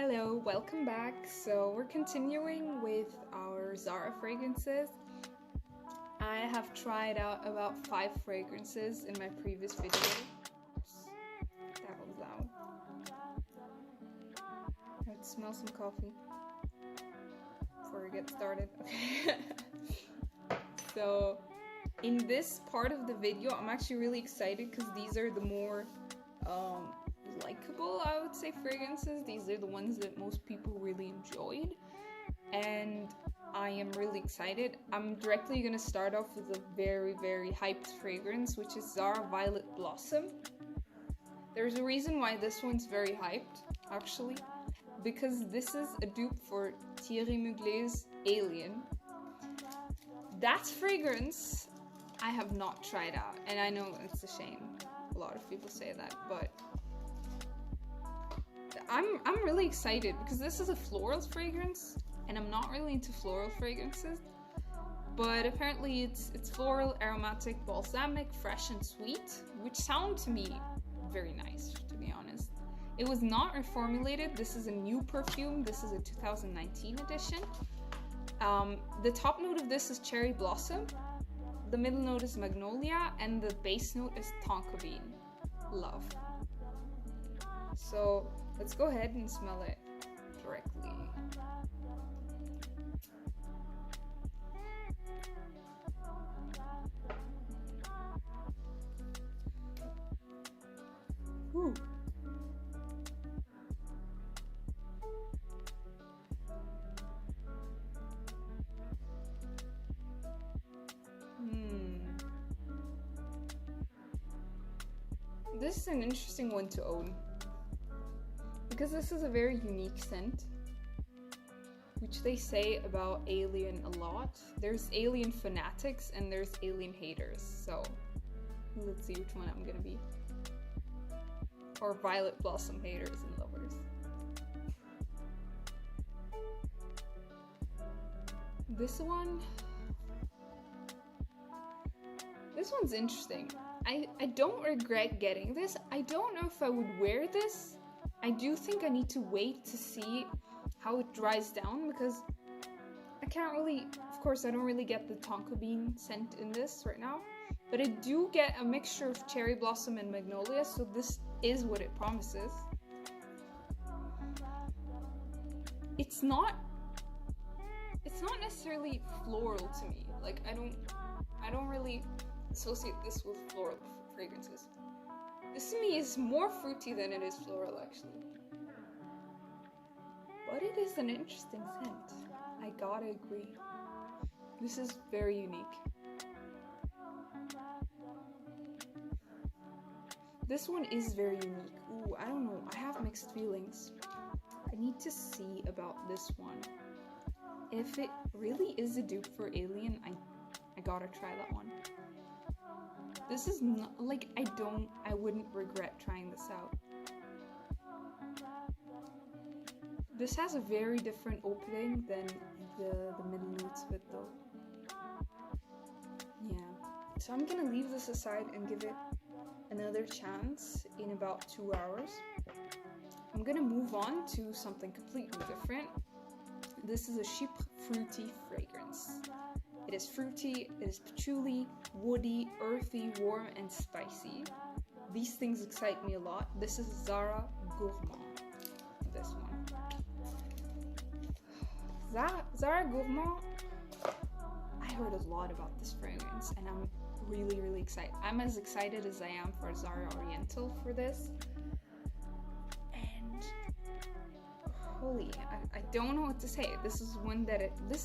Hello, welcome back. So we're continuing with our Zara fragrances. I have tried out about 5 fragrances in my previous video. Oops, that was loud. I have to smell some coffee before we get started. Okay. So in this part of the video, I'm actually really excited because these are the more likable, I would say, fragrances. These are the ones that most people really enjoyed, and I am really excited. I'm directly going to start off with a very hyped fragrance, which is Zara Violet Blossom. There's a reason why this one's very hyped, actually, because this is a dupe for Thierry Mugler's Alien. That fragrance I have not tried out, and I know it's a shame. A lot of people say that, but I'm really excited because this is a floral fragrance, and I'm not really into floral fragrances, but apparently it's floral, aromatic, balsamic, fresh, and sweet, which sound to me very nice, to be honest. It was not reformulated. This is a new perfume. This is a 2019 edition. The top note of this is cherry blossom, the middle note is magnolia, and the base note is tonka bean. Love. So let's go ahead and smell it directly. Ooh. This is an interesting one to own, because this is a very unique scent, which they say about Alien a lot. There's Alien fanatics and there's Alien haters, so let's see which one I'm gonna be. Or Violet Blossom haters and lovers. This one's interesting. I don't regret getting this. I don't know if I would wear this. I do think I need to wait to see how it dries down, because I can't really, of course I don't really get the tonka bean scent in this right now, but I do get a mixture of cherry blossom and magnolia, so this is what it promises. It's not necessarily floral to me. Like I don't really associate this with floral fragrances. This to me is more fruity than it is floral, actually. But it is an interesting scent. I gotta agree. This is very unique. This one is very unique. Ooh, I don't know. I have mixed feelings. I need to see about this one. If it really is a dupe for Alien, I gotta try that one. This is not, like, I wouldn't regret trying this out. This has a very different opening than the middle notes of it though. Yeah. So I'm gonna leave this aside and give it another chance in about 2 hours. I'm gonna move on to something completely different. This is a chypre fruity fragrance. It is fruity, it is patchouli, woody, earthy, warm, and spicy. These things excite me a lot. This is Zara Gourmand. This one. Zara Gourmand, I heard a lot about this fragrance, and I'm really excited. I'm as excited as I am for Zara Oriental for this. And holy, I don't know what to say. This is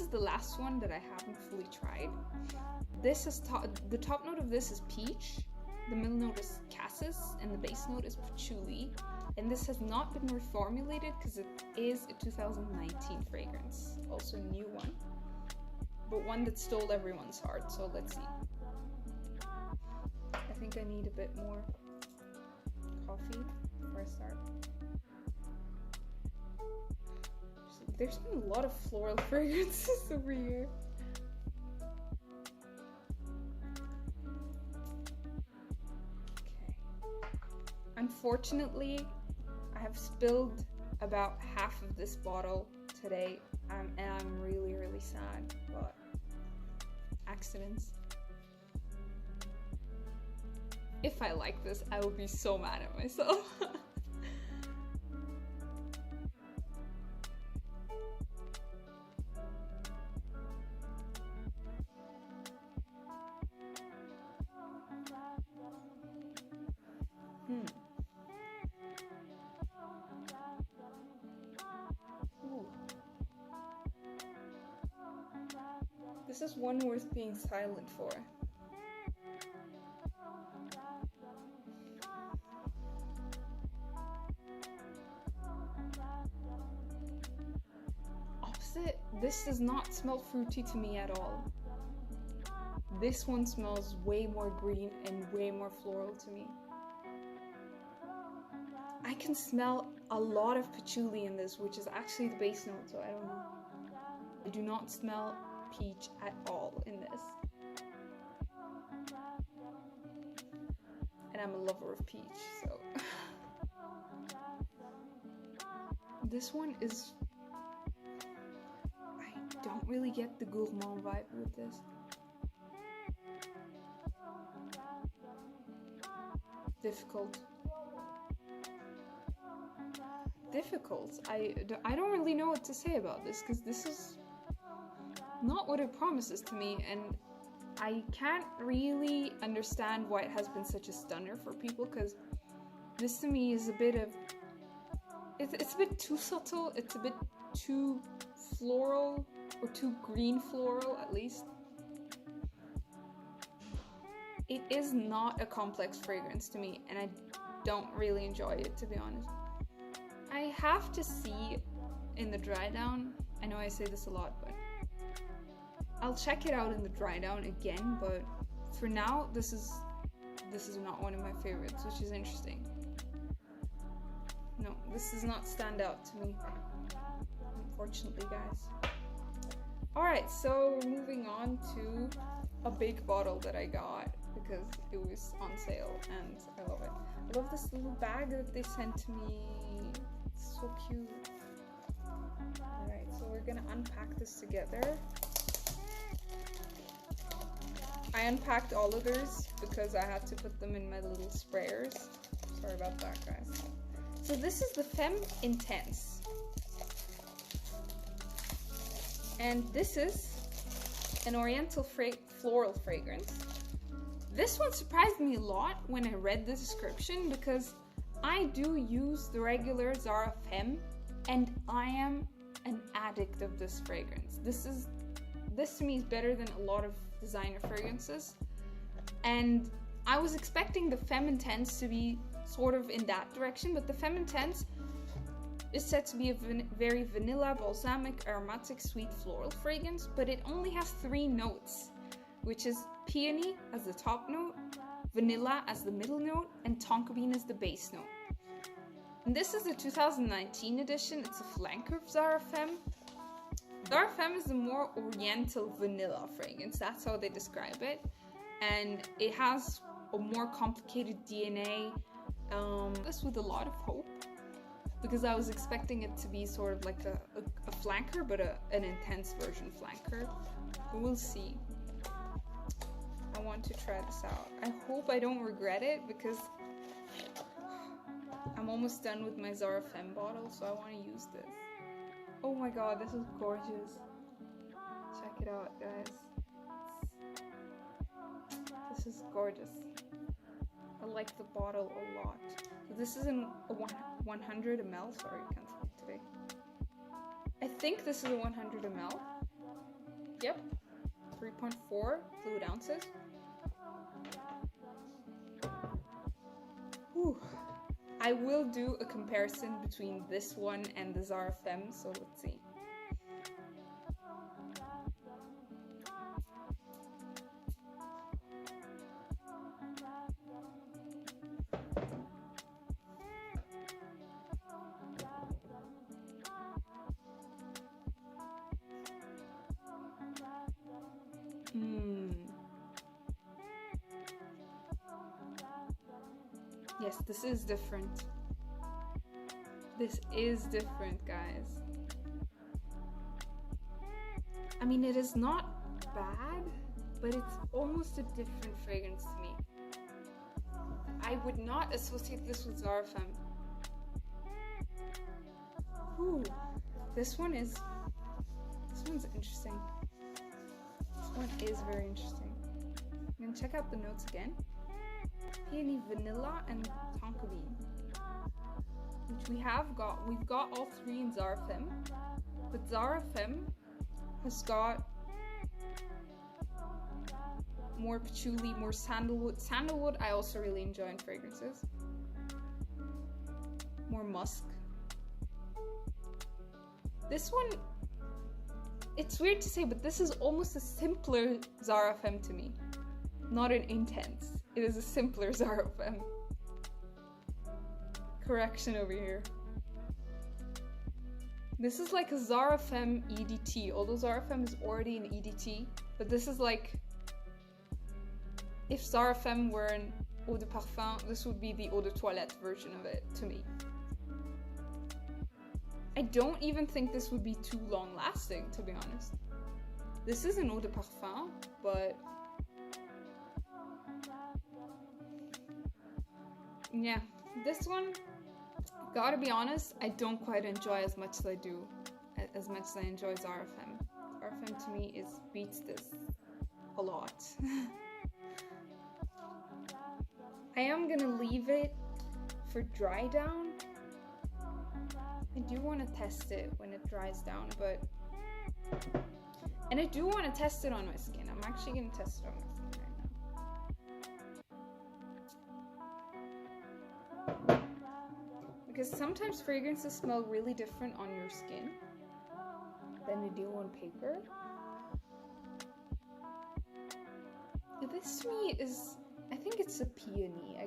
the last one that I haven't fully tried. This is the top note of this is peach, the middle note is cassis, and the base note is patchouli. And this has not been reformulated because it is a 2019 fragrance, also a new one, but one that stole everyone's heart. So let's see. I think I need a bit more coffee before I start. There's been a lot of floral fragrances over here. Okay. Unfortunately, I have spilled about half of this bottle today, and I'm really, really sad, but accidents. If I like this, I will be so mad at myself. This is one worth being silent for. Opposite, this does not smell fruity to me at all. This one smells way more green and way more floral to me. I can smell a lot of patchouli in this, which is actually the base note, so I don't know. I do not smell peach at all in this. And I'm a lover of peach, so. This one is... I don't really get the gourmand vibe with this. Difficult. I don't really know what to say about this, because this is not what it promises to me, and I can't really understand why it has been such a stunner for people, because this to me is a bit of... It's a bit too subtle, it's a bit too floral, or too green floral at least. It is not a complex fragrance to me, and I don't really enjoy it, to be honest. I have to see in the dry down. I know I say this a lot, but I'll check it out in the dry down again, but for now, this is not one of my favorites, which is interesting. No, this does not stand out to me, unfortunately, guys. Alright, so moving on to a big bottle that I got because it was on sale and I love it. I love this little bag that they sent to me. It's so cute. Alright, so we're gonna unpack this together. I unpacked all of theirs because I had to put them in my little sprayers. Sorry about that, guys. So this is the Femme Intense. And this is an oriental floral fragrance. This one surprised me a lot when I read the description because I do use the regular Zara Femme and I am an addict of this fragrance. This to me is better than a lot of designer fragrances. And I was expecting the Femme Intense to be sort of in that direction, but the Femme Intense is said to be a very vanilla, balsamic, aromatic, sweet floral fragrance, but it only has 3 notes, which is peony as the top note, vanilla as the middle note, and tonka bean as the base note. And this is the 2019 edition. It's a flanker of Zara Femme. Zara Femme is the more oriental vanilla fragrance. That's how they describe it. And it has a more complicated DNA. This with a lot of hope, because I was expecting it to be sort of like a flanker, but an intense version flanker. But we'll see. I want to try this out. I hope I don't regret it, because I'm almost done with my Zara Femme bottle, so I want to use this. Oh my god, this is gorgeous. Check it out, guys. This is gorgeous. I like the bottle a lot. So this is in a 100 ml. Sorry, I can't speak today. I think this is a 100 ml. Yep. 3.4 fluid ounces. Whew. I will do a comparison between this one and the Zara Femme, so let's see. Yes, this is different. This is different, guys. I mean, it is not bad, but it's almost a different fragrance to me. I would not associate this with Zara Femme. Ooh, this one's interesting. This one is very interesting. I'm gonna check out the notes again. Peony, vanilla, and tonka bean, which we've got all three in Zara Femme, but Zara Femme has got more patchouli, more sandalwood. Sandalwood I also really enjoy in fragrances. More musk. This one, it's weird to say, but this is almost a simpler Zara Femme to me. Not an intense. It is a simpler Zara Femme. Correction over here. This is like a Zara Femme EDT, although Zara Femme is already an EDT, but this is like, if Zara Femme were an eau de parfum, this would be the eau de toilette version of it, to me. I don't even think this would be too long lasting, to be honest. This is an eau de parfum, but yeah, this one, gotta be honest, I don't quite enjoy as much as I enjoy Zara Femme. Zara Femme to me beats this a lot. I am gonna leave it for dry down. I do want to test it when it dries down, and I do want to test it on my skin. I'm actually gonna test it on my skin right now. Because sometimes fragrances smell really different on your skin than they do on paper. This to me is, I think it's a peony. I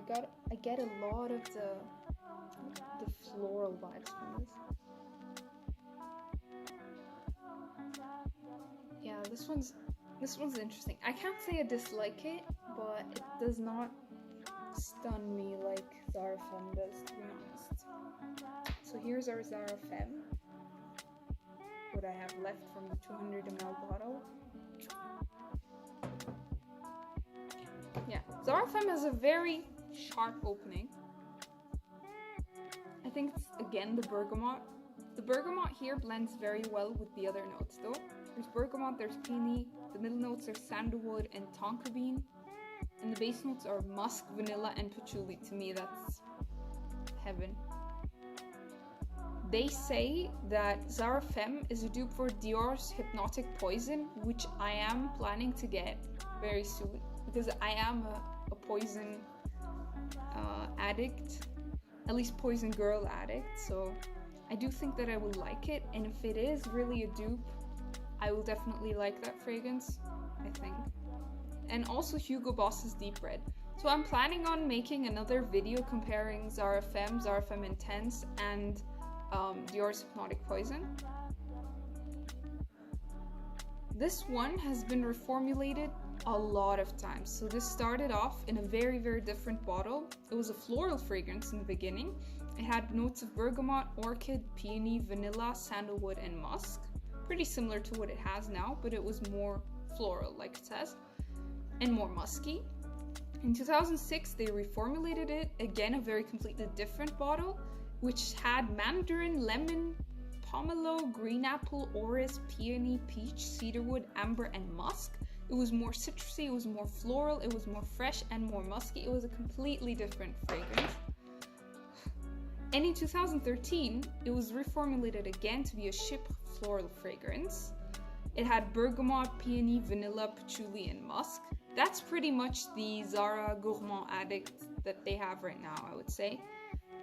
get a lot of the floral vibes from this. Yeah, this one's interesting. I can't say I dislike it, but it does not stun me like Zara Femme does, to be honest. So here's our Zara Femme. What I have left from the 200 ml bottle. Yeah, Zara Femme has a very sharp opening. I think it's, again, the bergamot. The bergamot here blends very well with the other notes though. There's bergamot, there's peony, the middle notes are sandalwood and tonka bean, and the base notes are musk, vanilla, and patchouli. To me, that's heaven. They say that Zara Femme is a dupe for Dior's Hypnotic Poison, which I am planning to get very soon, because I am a poison addict, at least poison girl addict, so I do think that I will like it, and if it is really a dupe, I will definitely like that fragrance, I think. And also Hugo Boss's Deep Red. So I'm planning on making another video comparing Zara Femme Intense, and Dior's Hypnotic Poison. This one has been reformulated a lot of times. So this started off in a very, very different bottle. It was a floral fragrance in the beginning. It had notes of bergamot, orchid, peony, vanilla, sandalwood, and musk. Pretty similar to what it has now, but it was more floral, like it says, and more musky. In 2006, they reformulated it, again a very completely different bottle, which had mandarin, lemon, pomelo, green apple, orris, peony, peach, cedarwood, amber, and musk. It was more citrusy, it was more floral, it was more fresh and more musky. It was a completely different fragrance. And in 2013, it was reformulated again to be a chypre floral fragrance. It had bergamot, peony, vanilla, patchouli, and musk. That's pretty much the Zara Gourmand Addict that they have right now, I would say.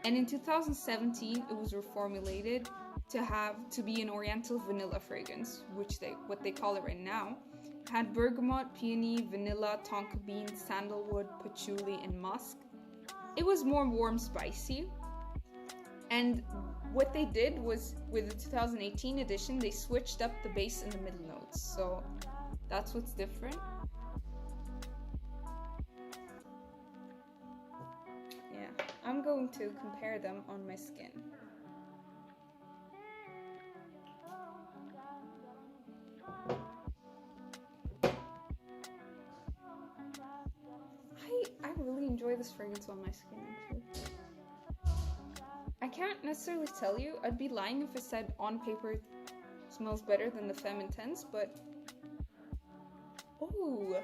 And in 2017, it was reformulated to be an Oriental vanilla fragrance, what they call it right now. It had bergamot, peony, vanilla, tonka bean, sandalwood, patchouli, and musk. It was more warm, spicy. And what they did was, with the 2018 edition, they switched up the base and the middle notes. So that's what's different. Yeah, I'm going to compare them on my skin. wear this fragrance on my skin actually. I can't necessarily tell you. I'd be lying if I said on paper it smells better than the Femme Intense, but oh,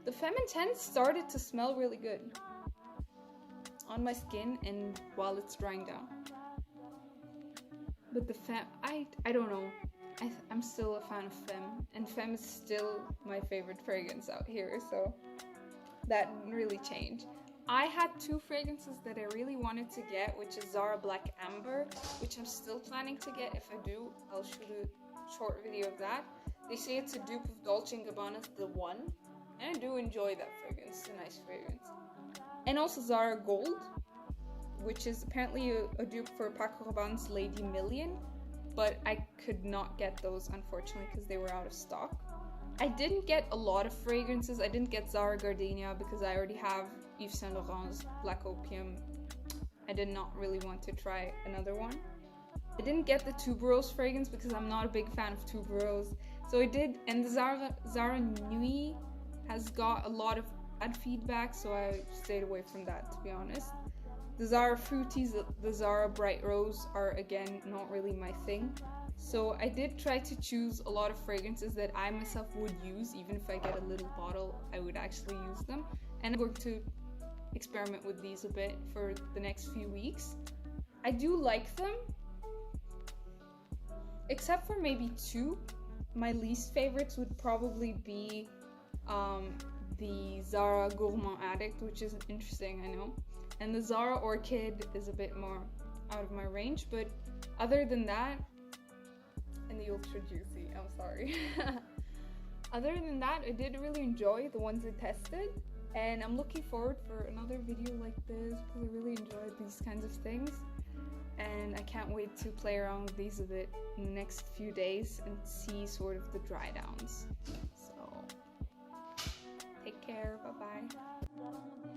the Femme Intense started to smell really good on my skin and while it's drying down. But the Femme, I don't know. I'm still a fan of Femme, and Femme is still my favorite fragrance out here, so that didn't really change. I had two fragrances that I really wanted to get, which is Zara Black Amber, which I'm still planning to get. If I do, I'll shoot a short video of that. They say it's a dupe of Dolce & Gabbana's The One, and I do enjoy that fragrance. It's a nice fragrance. And also Zara Gold, which is apparently a dupe for Paco Rabanne's Lady Million, but I could not get those unfortunately because they were out of stock. I didn't get a lot of fragrances. I didn't get Zara Gardenia because I already have Yves Saint Laurent's Black Opium. I did not really want to try another one. I didn't get the Tuberose fragrance because I'm not a big fan of Tuberose. So I did, and the Zara Nuit has got a lot of bad feedback, so I stayed away from that, to be honest. The Zara Fruities, the Zara Bright Rose are again not really my thing. So I did try to choose a lot of fragrances that I myself would use. Even if I get a little bottle, I would actually use them. And I'm going to experiment with these a bit for the next few weeks. I do like them, except for maybe two. My least favorites would probably be the Zara Gourmand Addict, which is interesting, I know. And the Zara Orchid is a bit more out of my range, but other than that, and the Ultra Juicy, I'm sorry. Other than that, I did really enjoy the ones I tested, and I'm looking forward for another video like this because I really enjoyed these kinds of things, and I can't wait to play around with these a bit in the next few days and see sort of the dry downs. So, take care, bye bye.